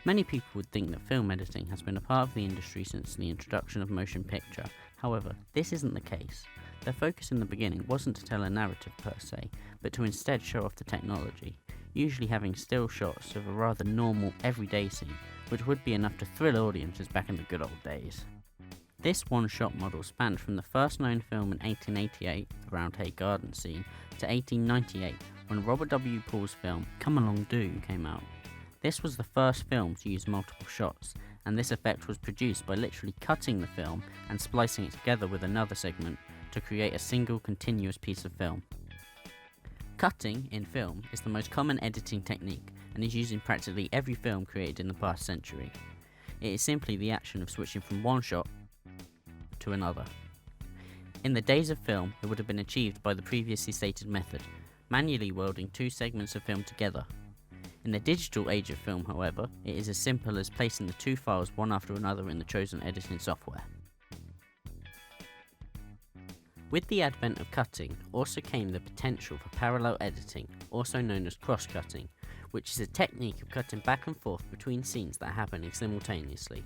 Many people would think that film editing has been a part of the industry since the introduction of motion picture. However, this isn't the case. Their focus in the beginning wasn't to tell a narrative per se, but to instead show off the technology, usually having still shots of a rather normal, everyday scene, which would be enough to thrill audiences back in the good old days. This one-shot model spanned from the first known film in 1888, the Roundhay Garden scene, to 1898, when Robert W. Paul's film Come Along Do came out. This was the first film to use multiple shots, and this effect was produced by literally cutting the film and splicing it together with another segment to create a single continuous piece of film. Cutting in film is the most common editing technique and is used in practically every film created in the past century. It is simply the action of switching from one shot to another. In the days of film, it would have been achieved by the previously stated method, manually welding two segments of film together. In the digital age of film, however, it is as simple as placing the two files one after another in the chosen editing software. With the advent of cutting also came the potential for parallel editing, also known as cross-cutting, which is a technique of cutting back and forth between scenes that are happening simultaneously.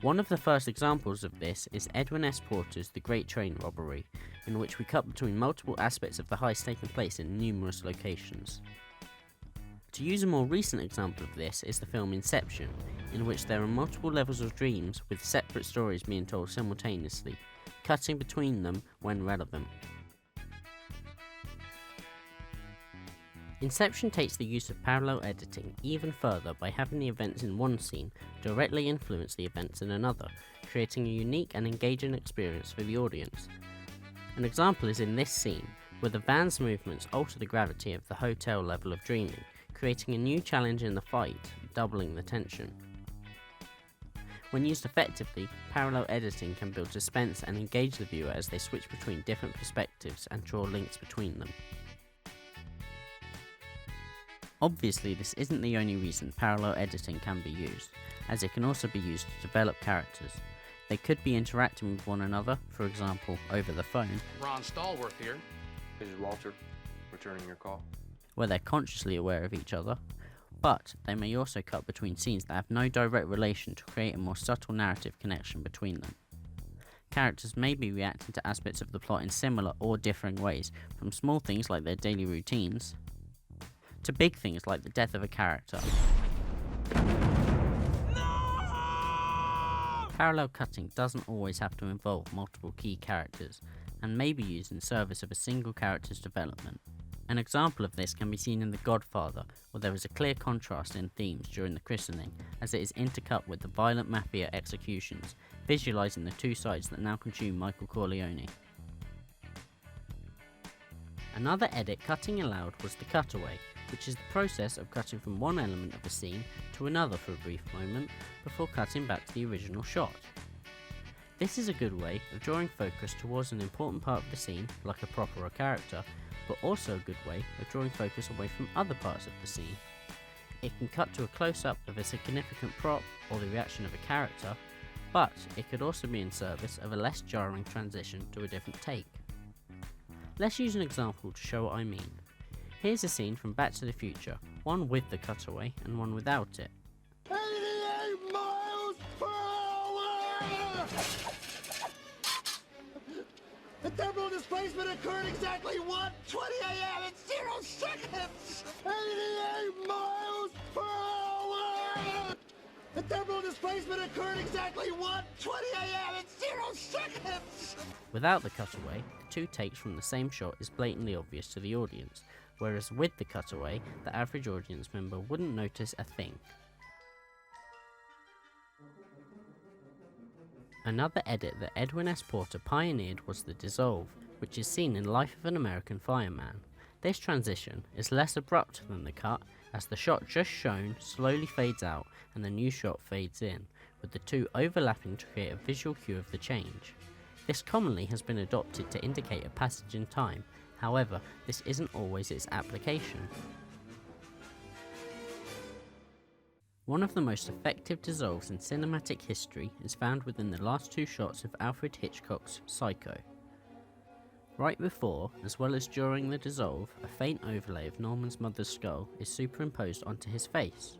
One of the first examples of this is Edwin S. Porter's The Great Train Robbery, in which we cut between multiple aspects of the heist taking place in numerous locations. To use a more recent example of this is the film Inception, in which there are multiple levels of dreams with separate stories being told simultaneously, cutting between them when relevant. Inception takes the use of parallel editing even further by having the events in one scene directly influence the events in another, creating a unique and engaging experience for the audience. An example is in this scene, where the van's movements alter the gravity of the hotel level of dreaming, creating a new challenge in the fight, doubling the tension. When used effectively, parallel editing can build suspense and engage the viewer as they switch between different perspectives and draw links between them. Obviously, this isn't the only reason parallel editing can be used, as it can also be used to develop characters. They could be interacting with one another, for example, over the phone. Ron Stallworth here. This is Walter, returning your call. Where they're consciously aware of each other, but they may also cut between scenes that have no direct relation to create a more subtle narrative connection between them. Characters may be reacting to aspects of the plot in similar or differing ways, from small things like their daily routines, to big things like the death of a character. No! Parallel cutting doesn't always have to involve multiple key characters, and may be used in service of a single character's development. An example of this can be seen in The Godfather, where there is a clear contrast in themes during the christening, as it is intercut with the violent mafia executions, visualising the two sides that now consume Michael Corleone. Another edit cutting allowed was the cutaway, which is the process of cutting from one element of a scene to another for a brief moment, before cutting back to the original shot. This is a good way of drawing focus towards an important part of the scene, like a prop or a character, but also a good way of drawing focus away from other parts of the scene. It can cut to a close-up of a significant prop or the reaction of a character, but it could also be in service of a less jarring transition to a different take. Let's use an example to show what I mean. Here's a scene from Back to the Future, one with the cutaway and one without it. 88 miles per hour! The terminal displacement occurred exactly 1:20 a.m. in 0 seconds! 88 miles per hour! The terminal displacement occurred exactly 1:20 a.m. in 0 seconds! Without the cutaway, the two takes from the same shot is blatantly obvious to the audience, whereas with the cutaway, the average audience member wouldn't notice a thing. Another edit that Edwin S. Porter pioneered was the dissolve, which is seen in Life of an American Fireman. This transition is less abrupt than the cut, as the shot just shown slowly fades out and the new shot fades in, with the two overlapping to create a visual cue of the change. This commonly has been adopted to indicate a passage in time, however, this isn't always its application. One of the most effective dissolves in cinematic history is found within the last two shots of Alfred Hitchcock's Psycho. Right before, as well as during the dissolve, a faint overlay of Norman's mother's skull is superimposed onto his face.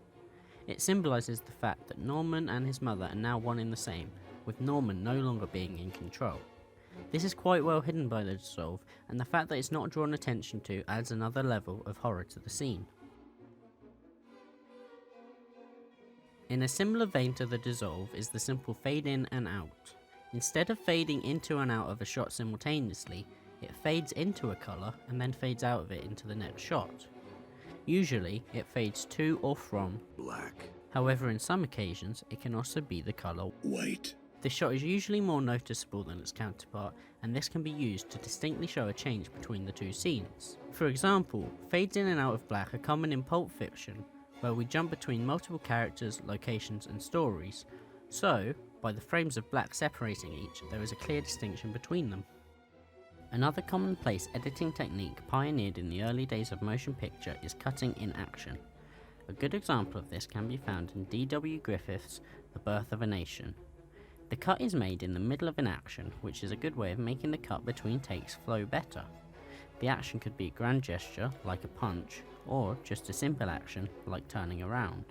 It symbolises the fact that Norman and his mother are now one in the same, with Norman no longer being in control. This is quite well hidden by the dissolve, and the fact that it's not drawn attention to adds another level of horror to the scene. In a similar vein to the dissolve is the simple fade in and out. Instead of fading into and out of a shot simultaneously, it fades into a colour and then fades out of it into the next shot. Usually, it fades to or from black. However, in some occasions, it can also be the colour White. This shot is usually more noticeable than its counterpart, and this can be used to distinctly show a change between the two scenes. For example, fades in and out of black are common in Pulp Fiction, where we jump between multiple characters, locations and stories, so, by the frames of black separating each, there is a clear distinction between them. Another commonplace editing technique pioneered in the early days of motion picture is cutting in action. A good example of this can be found in D.W. Griffith's The Birth of a Nation. The cut is made in the middle of an action, which is a good way of making the cut between takes flow better. The action could be a grand gesture, like a punch, or just a simple action, like turning around.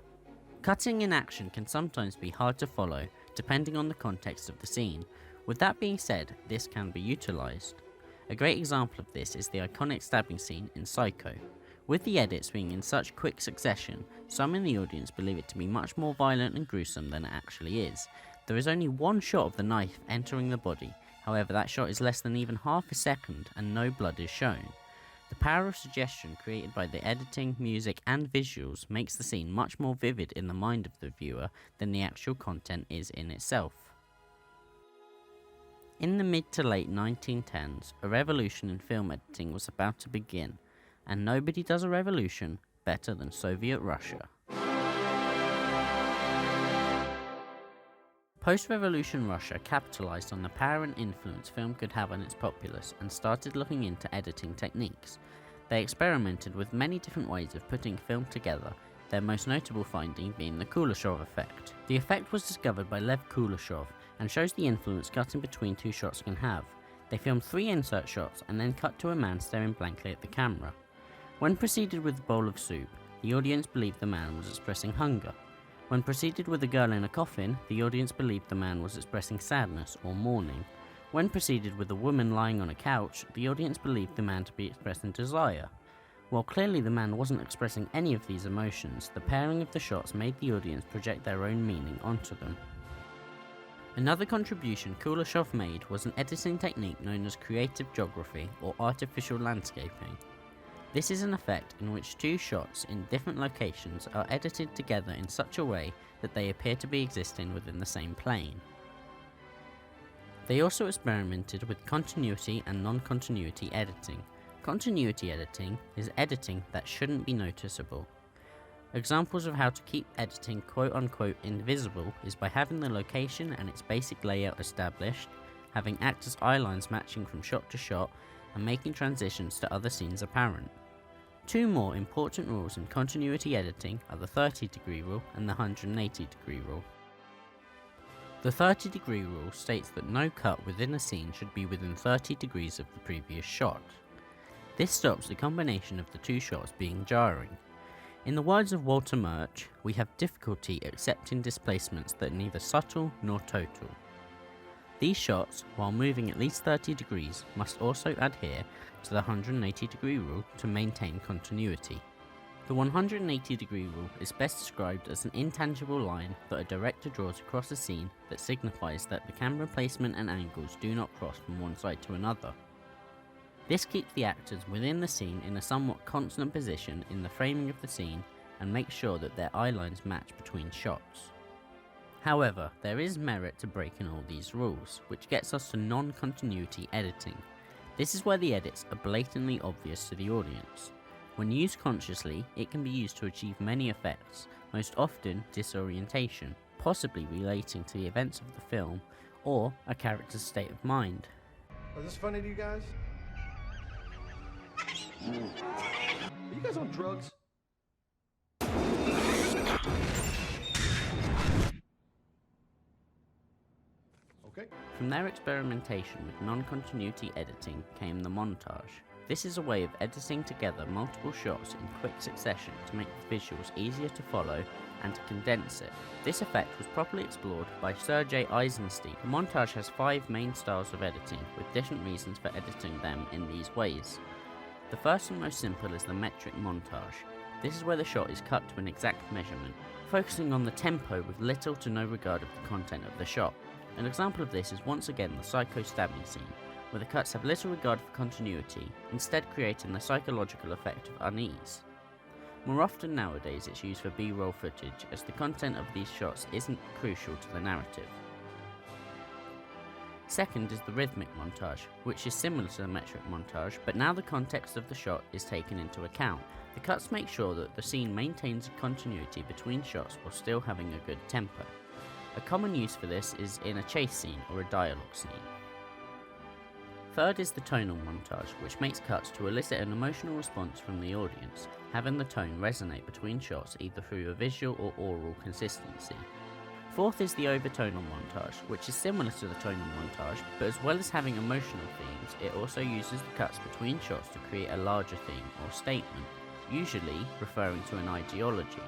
Cutting in action can sometimes be hard to follow, depending on the context of the scene. With that being said, this can be utilised. A great example of this is the iconic stabbing scene in Psycho. With the edits being in such quick succession, some in the audience believe it to be much more violent and gruesome than it actually is. There is only one shot of the knife entering the body, however that shot is less than even half a second and no blood is shown. The power of suggestion created by the editing, music and visuals makes the scene much more vivid in the mind of the viewer than the actual content is in itself. In the mid to late 1910s, a revolution in film editing was about to begin, and nobody does a revolution better than Soviet Russia. Post-revolution Russia capitalised on the power and influence film could have on its populace and started looking into editing techniques. They experimented with many different ways of putting film together, their most notable finding being the Kuleshov effect. The effect was discovered by Lev Kuleshov and shows the influence cutting between two shots can have. They filmed 3 insert shots and then cut to a man staring blankly at the camera. When proceeded with a bowl of soup, the audience believed the man was expressing hunger. When proceeded with a girl in a coffin, the audience believed the man was expressing sadness or mourning. When proceeded with a woman lying on a couch, the audience believed the man to be expressing desire. While clearly the man wasn't expressing any of these emotions, the pairing of the shots made the audience project their own meaning onto them. Another contribution Kuleshov made was an editing technique known as creative geography or artificial landscaping. This is an effect in which 2 shots in different locations are edited together in such a way that they appear to be existing within the same plane. They also experimented with continuity and non-continuity editing. Continuity editing is editing that shouldn't be noticeable. Examples of how to keep editing quote-unquote invisible is by having the location and its basic layout established, having actors' eye lines matching from shot to shot, and making transitions to other scenes apparent. 2 more important rules in continuity editing are the 30-degree rule and the 180-degree rule. The 30-degree rule states that no cut within a scene should be within 30 degrees of the previous shot. This stops the combination of the 2 shots being jarring. In the words of Walter Murch, we have difficulty accepting displacements that are neither subtle nor total. These shots, while moving at least 30 degrees, must also adhere to the 180-degree rule to maintain continuity. The 180-degree rule is best described as an intangible line that a director draws across a scene that signifies that the camera placement and angles do not cross from one side to another. This keeps the actors within the scene in a somewhat constant position in the framing of the scene and makes sure that their eye lines match between shots. However, there is merit to breaking all these rules, which gets us to non-continuity editing. This is where the edits are blatantly obvious to the audience. When used consciously, it can be used to achieve many effects, most often disorientation, possibly relating to the events of the film, or a character's state of mind. Is this funny to you guys? Are you guys on drugs? Okay. From their experimentation with non-continuity editing came the montage. This is a way of editing together multiple shots in quick succession to make the visuals easier to follow and to condense it. This effect was properly explored by Sergei Eisenstein. The montage has 5 main styles of editing, with different reasons for editing them in these ways. The first and most simple is the metric montage. This is where the shot is cut to an exact measurement, focusing on the tempo with little to no regard of the content of the shot. An example of this is once again the psycho stabbing scene, where the cuts have little regard for continuity, instead creating the psychological effect of unease. More often nowadays it's used for B-roll footage, as the content of these shots isn't crucial to the narrative. Second is the rhythmic montage, which is similar to the metric montage, but now the context of the shot is taken into account. The cuts make sure that the scene maintains a continuity between shots while still having a good tempo. A common use for this is in a chase scene or a dialogue scene. Third is the tonal montage, which makes cuts to elicit an emotional response from the audience, having the tone resonate between shots either through a visual or oral consistency. Fourth is the overtonal montage, which is similar to the tonal montage, but as well as having emotional themes, it also uses the cuts between shots to create a larger theme or statement, usually referring to an ideology.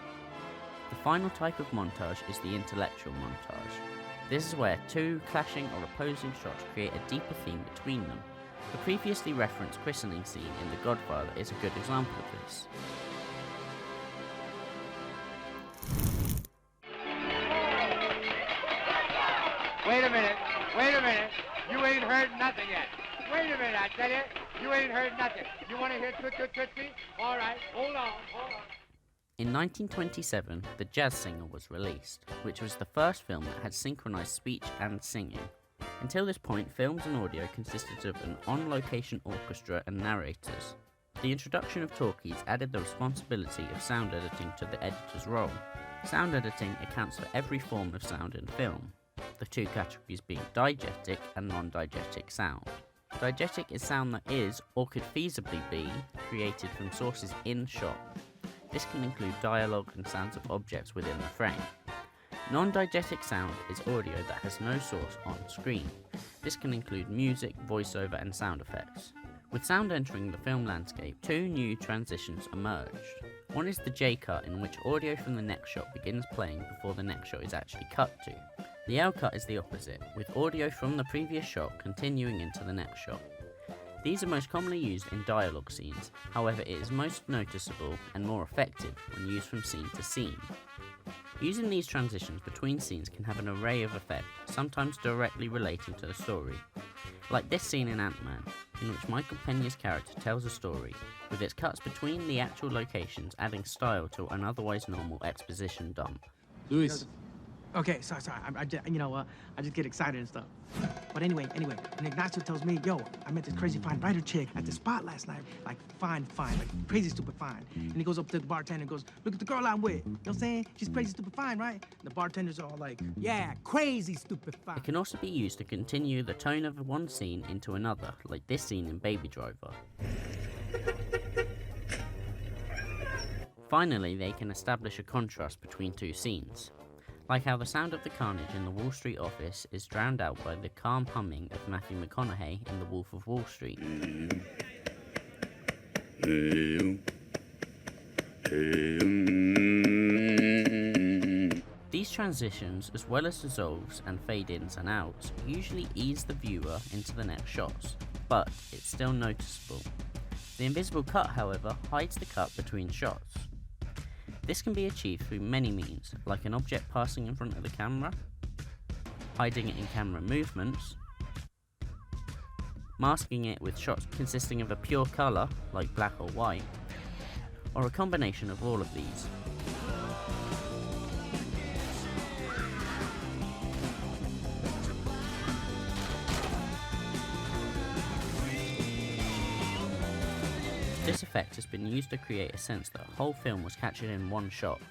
The final type of montage is the intellectual montage. This is where 2 clashing or opposing shots create a deeper theme between them. The previously referenced christening scene in The Godfather is a good example of this. Wait a minute, you ain't heard nothing yet. Wait a minute, I tell you, you ain't heard nothing. You want to hear Tootsie? All right, hold on. In 1927, The Jazz Singer was released, which was the first film that had synchronized speech and singing. Until this point, films and audio consisted of an on-location orchestra and narrators. The introduction of talkies added the responsibility of sound editing to the editor's role. Sound editing accounts for every form of sound in film, the 2 categories being diegetic and non-diegetic sound. Diegetic is sound that is, or could feasibly be, created from sources in shot. This can include dialogue and sounds of objects within the frame. Non-diegetic sound is audio that has no source on screen. This can include music, voiceover and sound effects. With sound entering the film landscape, 2 new transitions emerged. One is the J-cut, in which audio from the next shot begins playing before the next shot is actually cut to. The L-cut is the opposite, with audio from the previous shot continuing into the next shot. These are most commonly used in dialogue scenes, however it is most noticeable and more effective when used from scene to scene. Using these transitions between scenes can have an array of effects, sometimes directly relating to the story. Like this scene in Ant-Man, in which Michael Peña's character tells a story, with its cuts between the actual locations adding style to an otherwise normal exposition dump. Luis. Okay, sorry. I just get excited and stuff. But anyway, when Ignacio tells me, yo, I met this crazy fine writer chick at the spot last night. Like, fine, like crazy stupid fine. And he goes up to the bartender and goes, look at the girl I'm with. You know what I'm saying? She's crazy stupid fine, right? And the bartender's all like, yeah, crazy stupid fine. It can also be used to continue the tone of one scene into another, like this scene in Baby Driver. Finally, they can establish a contrast between 2 scenes. Like how the sound of the carnage in the Wall Street office is drowned out by the calm humming of Matthew McConaughey in The Wolf of Wall Street. These transitions, as well as dissolves and fade-ins and outs, usually ease the viewer into the next shots, but it's still noticeable. The invisible cut, however, hides the cut between shots. This can be achieved through many means, like an object passing in front of the camera, hiding it in camera movements, masking it with shots consisting of a pure colour, like black or white, or a combination of all of these. This effect has been used to create a sense that a whole film was captured in one shot,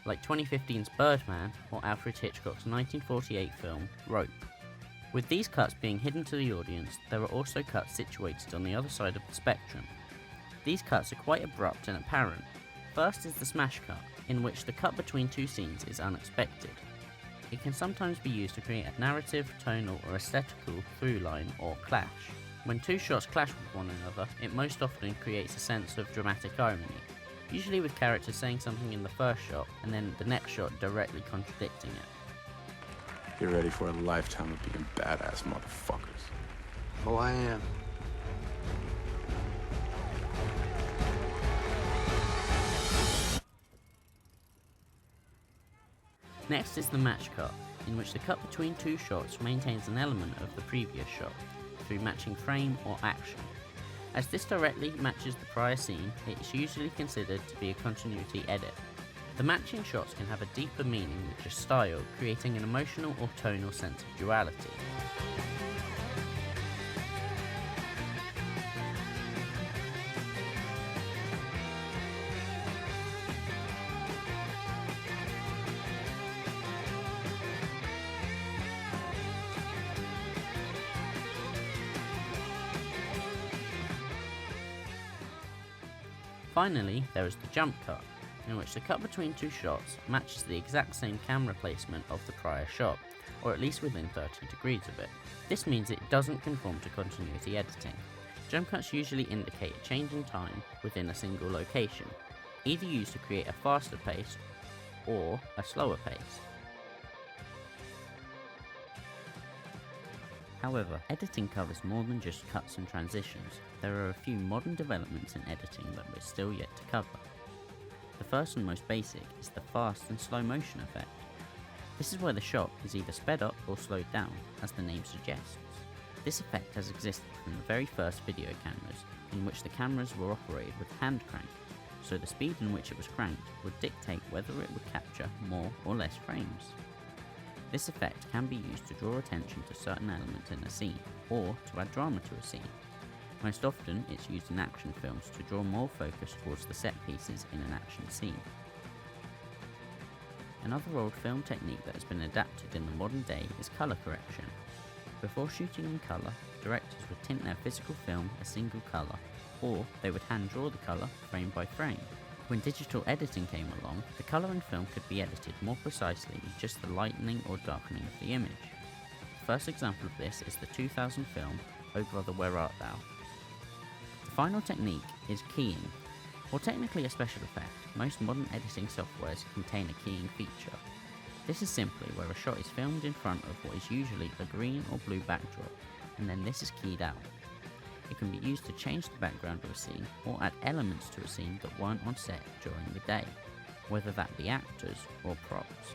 like 2015's Birdman or Alfred Hitchcock's 1948 film Rope. With these cuts being hidden to the audience, there are also cuts situated on the other side of the spectrum. These cuts are quite abrupt and apparent. First is the smash cut, in which the cut between 2 scenes is unexpected. It can sometimes be used to create a narrative, tonal or aesthetical through line or clash. When 2 shots clash with one another, it most often creates a sense of dramatic irony, usually with characters saying something in the first shot and then the next shot directly contradicting it. Get ready for a lifetime of being badass motherfuckers. Oh, I am. Next is the match cut, in which the cut between two shots maintains an element of the previous shot, through matching frame or action. As this directly matches the prior scene, it is usually considered to be a continuity edit. The matching shots can have a deeper meaning than just style, creating an emotional or tonal sense of duality. Finally, there is the jump cut, in which the cut between two shots matches the exact same camera placement of the prior shot, or at least within 30 degrees of it. This means it doesn't conform to continuity editing. Jump cuts usually indicate a change in time within a single location, either used to create a faster pace or a slower pace. However, editing covers more than just cuts and transitions. There are a few modern developments in editing that we're still yet to cover. The first and most basic is the fast and slow motion effect. This is where the shot is either sped up or slowed down, as the name suggests. This effect has existed from the very first video cameras, in which the cameras were operated with hand crank, so the speed in which it was cranked would dictate whether it would capture more or less frames. This effect can be used to draw attention to certain elements in a scene, or to add drama to a scene. Most often, it's used in action films to draw more focus towards the set pieces in an action scene. Another old film technique that has been adapted in the modern day is colour correction. Before shooting in colour, directors would tint their physical film a single colour, or they would hand draw the colour frame by frame. When digital editing came along, the colour in film could be edited more precisely with just the lightening or darkening of the image. The first example of this is the 2000 film, Oh Brother Where Art Thou? The final technique is keying. While technically a special effect, most modern editing softwares contain a keying feature. This is simply where a shot is filmed in front of what is usually a green or blue backdrop, and then this is keyed out. It can be used to change the background of a scene or add elements to a scene that weren't on set during the day, whether that be actors or props.